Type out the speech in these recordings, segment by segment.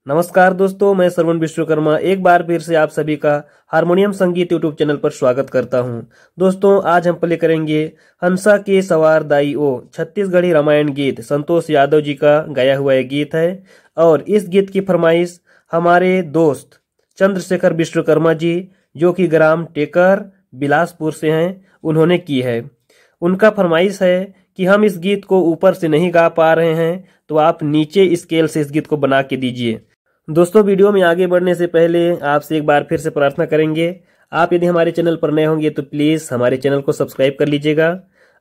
नमस्कार दोस्तों, मैं श्रवण विश्वकर्मा एक बार फिर से आप सभी का हारमोनियम संगीत यूट्यूब चैनल पर स्वागत करता हूं। दोस्तों, आज हम प्ले करेंगे हंसा के सवार दाई ओ छत्तीसगढ़ी रामायण गीत। संतोष यादव जी का गाया हुआ यह गीत है और इस गीत की फरमाइश हमारे दोस्त चंद्रशेखर विश्वकर्मा जी, जो कि ग्राम टेकर बिलासपुर से हैं, उन्होंने की है। उनका फरमाइश है कि हम इस गीत को ऊपर से नहीं गा पा रहे हैं, तो आप नीचे स्केल से इस गीत को बना के दीजिए। दोस्तों, वीडियो में आगे बढ़ने से पहले आपसे एक बार फिर से प्रार्थना करेंगे, आप यदि हमारे चैनल पर नए होंगे तो प्लीज हमारे चैनल को सब्सक्राइब कर लीजिएगा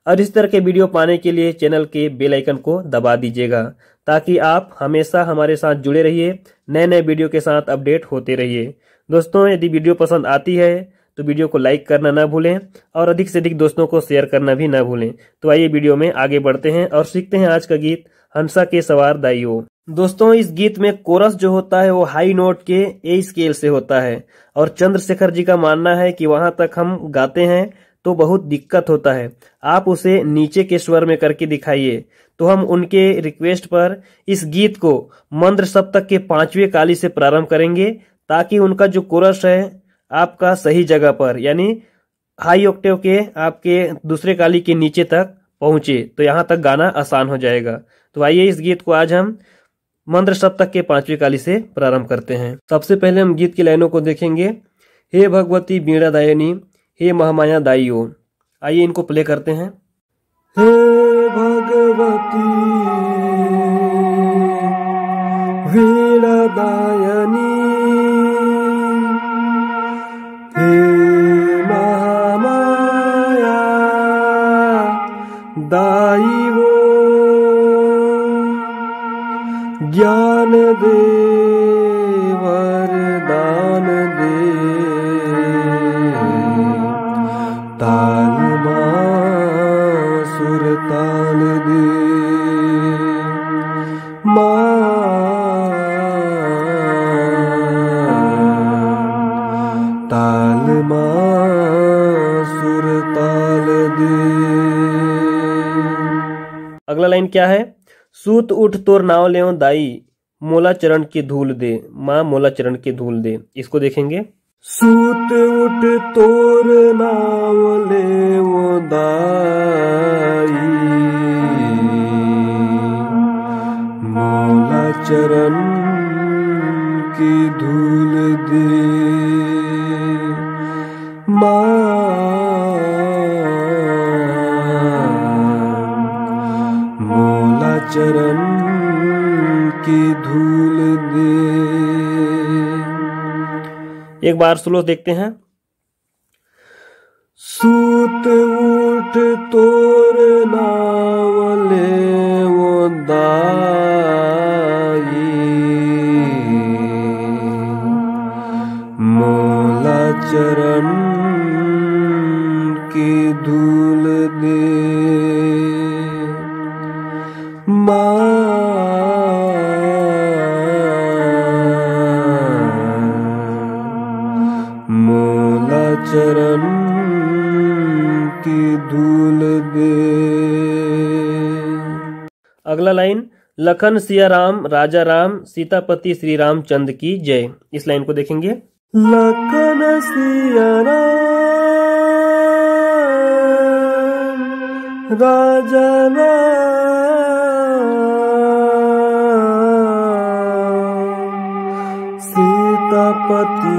और इस तरह के वीडियो पाने के लिए चैनल के बेल आइकन को दबा दीजिएगा, ताकि आप हमेशा हमारे साथ जुड़े रहिए, नए नए वीडियो के साथ अपडेट होते रहिए। दोस्तों, यदि वीडियो पसंद आती है तो वीडियो को लाइक करना ना भूलें और अधिक से अधिक दोस्तों को शेयर करना भी ना भूलें। तो आइए वीडियो में आगे बढ़ते हैं और सीखते हैं आज का गीत हंसा के सवार दाई ओ। दोस्तों, इस गीत में कोरस जो होता है वो हाई नोट के ए स्केल से होता है और चंद्रशेखर जी का मानना है कि वहां तक हम गाते हैं तो बहुत दिक्कत होता है, आप उसे नीचे के स्वर में करके दिखाइए। तो हम उनके रिक्वेस्ट पर इस गीत को मंद्र सप्तक के 5वें काली से प्रारंभ करेंगे, ताकि उनका जो कोरस है आपका सही जगह पर, यानी हाई ऑक्टेव के आपके दूसरे काली के नीचे तक पहुंचे, तो यहां तक गाना आसान हो जाएगा। तो आइए इस गीत को आज हम मंद्र सप्तक के 5वीं काली से प्रारंभ करते हैं। सबसे पहले हम गीत की लाइनों को देखेंगे। हे भगवती बीणा दायनी, हे महामाया दाई ओ। आइए इनको प्ले करते हैं। हे भगवती वीणा दायनी, हे महामाया दाई ओ। ज्ञान दे वरदान दे, ताल माँ सुर ताल दे, माँ ताल माँ सुर ताल दे। अगला लाइन क्या है? सूत उठ तोर नाव ले दाई, मोला चरण की धूल दे, माँ मोला चरण की धूल दे। इसको देखेंगे। सूत उठ तोर नाव ले वो दाई, मोला चरण की धूल दे, माँ मोला चरण की धूल दे। एक बार स्लो देखते हैं। सूत उठ तोर नाव ले वो दाई, मोला चरण की धूल दे, माँ मोला चरण की धूल दे। अगला लाइन, लखन सिया राम राजा राम, सीतापति श्री रामचंद्र की जय। इस लाइन को देखेंगे। लखन सिया राम राजा राम, सीतापति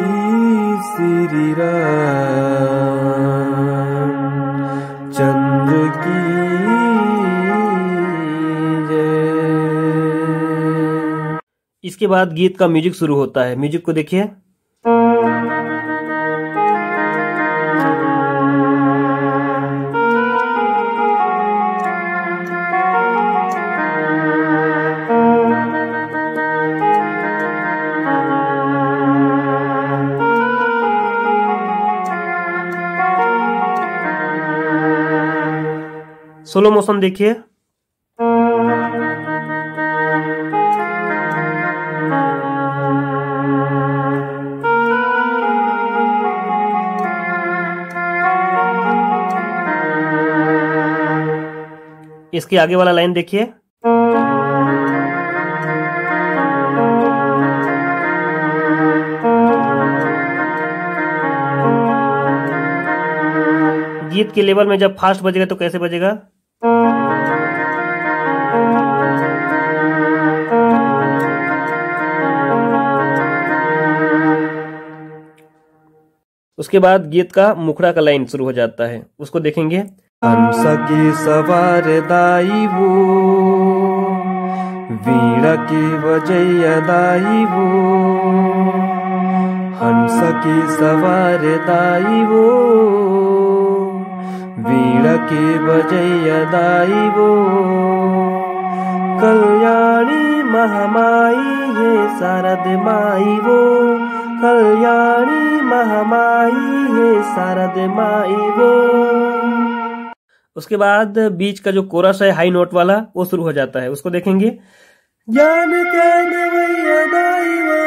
श्री राम चंद्र की जय। इसके बाद गीत का म्यूजिक शुरू होता है। म्यूजिक को देखिए। सोलो मोशन देखिए। इसके आगे वाला लाइन देखिए। गीत के लेवल में जब फास्ट बजेगा तो कैसे बजेगा। उसके बाद गीत का मुखड़ा का लाइन शुरू हो जाता है, उसको देखेंगे। हंस की सवार दाई वो, वीणा की बजैया दाई वो, हंस की सवार दाई वो, वीणा की बजैया दाई वो, कल्याणी महामाई है शारद माई वो, कल्याणी महामाई है शारद माई वो। उसके बाद बीच का जो कोरस है हाई नोट वाला वो शुरू हो जाता है, उसको देखेंगे। ज्ञान के देवैया दाई वो,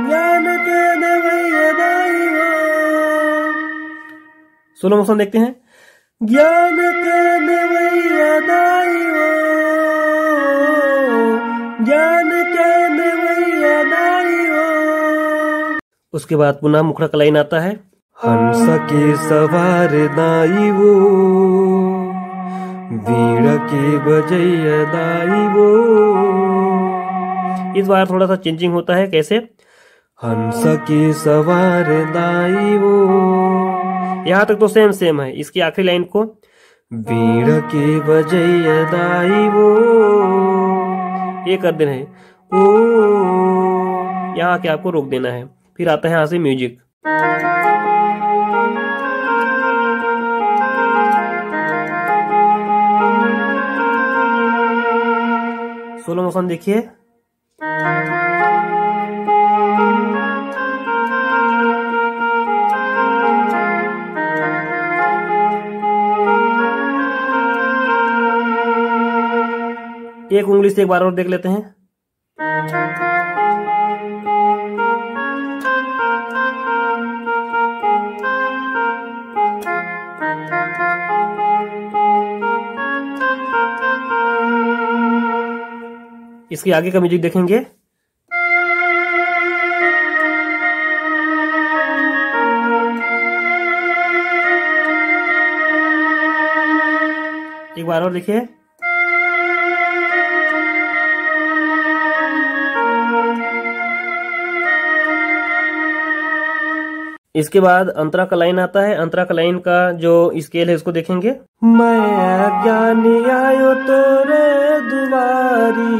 ज्ञान के देवैया दाई वो। सोलो मोशन देखते हैं। ज्ञान के देवैया दाई वो, ज्ञान के देवैया दाई वो। उसके बाद पुनः मुखड़ा का लाइन आता है। हंस के सवार दाई वो, वीणा के बजैया दाई वो। इस बार थोड़ा सा चेंजिंग होता है, कैसे। हंस के सवार दाई वो, यहाँ तक तो सेम है, इसकी आखिरी लाइन को वीणा के बजैया दाई वो, ये कर देना है। ओ, यहाँ आके आपको रोक देना है, फिर आता है यहाँ से म्यूजिक। सोलो मोशन देखिए। एक उंगली से एक बार और देख लेते हैं। इसके आगे का म्यूजिक देखेंगे। एक बार और देखिए। इसके बाद अंतरा का लाइन आता है। अंतरा का लाइन का जो स्केल है उसको देखेंगे। मैं अज्ञानी आयो तोरे दुआरी,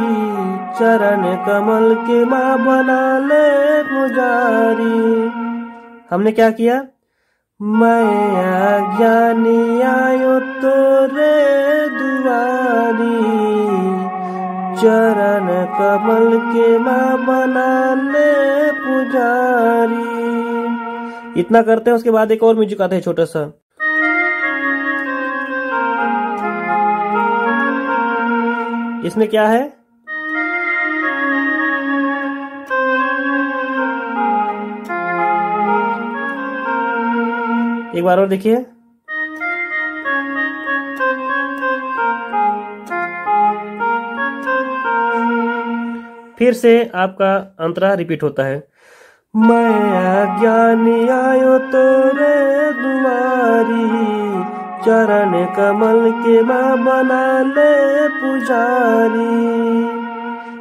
चरण कमल के माँ बना ले पुजारी। हमने क्या किया। मैं अज्ञानी आयो तोरे दुआरी, चरण कमल के माँ बना ले पुजारी। इतना करते हैं। उसके बाद एक और म्यूजिक आता है छोटा सा। इसमें क्या है। एक बार और देखिए। फिर से आपका अंतरा रिपीट होता है। मैं अज्ञानी आयो तोरे दुआरी, चरण कमल के माँ बना ले पुजारी।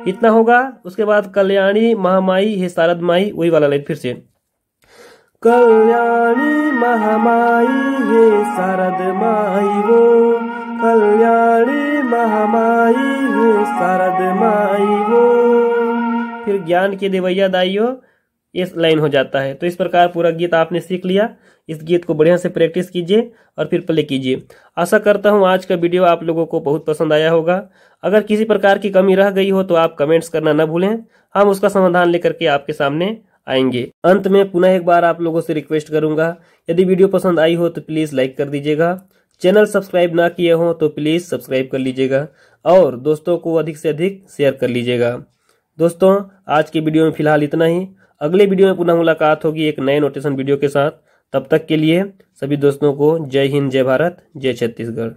इतना होगा। उसके बाद कल्याणी महामाई है शारद माई, वही वाला लाइन फिर से। कल्याणी महामाई है शारद माई वो, कल्याणी महामाई है शारद माई वो। फिर ज्ञान के देवैया दाइयो, ये लाइन हो जाता है। तो इस प्रकार पूरा गीत आपने सीख लिया। इस गीत को बढ़िया से प्रैक्टिस कीजिए और फिर प्ले कीजिए। आशा करता हूँ आज का वीडियो आप लोगों को बहुत पसंद आया होगा। अगर किसी प्रकार की कमी रह गई हो तो आप कमेंट्स करना न भूलें, हम उसका समाधान लेकर के आपके सामने आएंगे। अंत में पुनः एक बार आप लोगों से रिक्वेस्ट करूंगा, यदि वीडियो पसंद आई हो तो प्लीज लाइक कर दीजिएगा। चैनल सब्सक्राइब ना किए हो तो प्लीज सब्सक्राइब कर लीजिएगा और दोस्तों को अधिक से अधिक शेयर कर लीजिएगा। दोस्तों आज की वीडियो में फिलहाल इतना ही। अगले वीडियो में पुनः मुलाकात होगी एक नए नोटेशन वीडियो के साथ। तब तक के लिए सभी दोस्तों को जय हिंद, जय भारत, जय छत्तीसगढ़।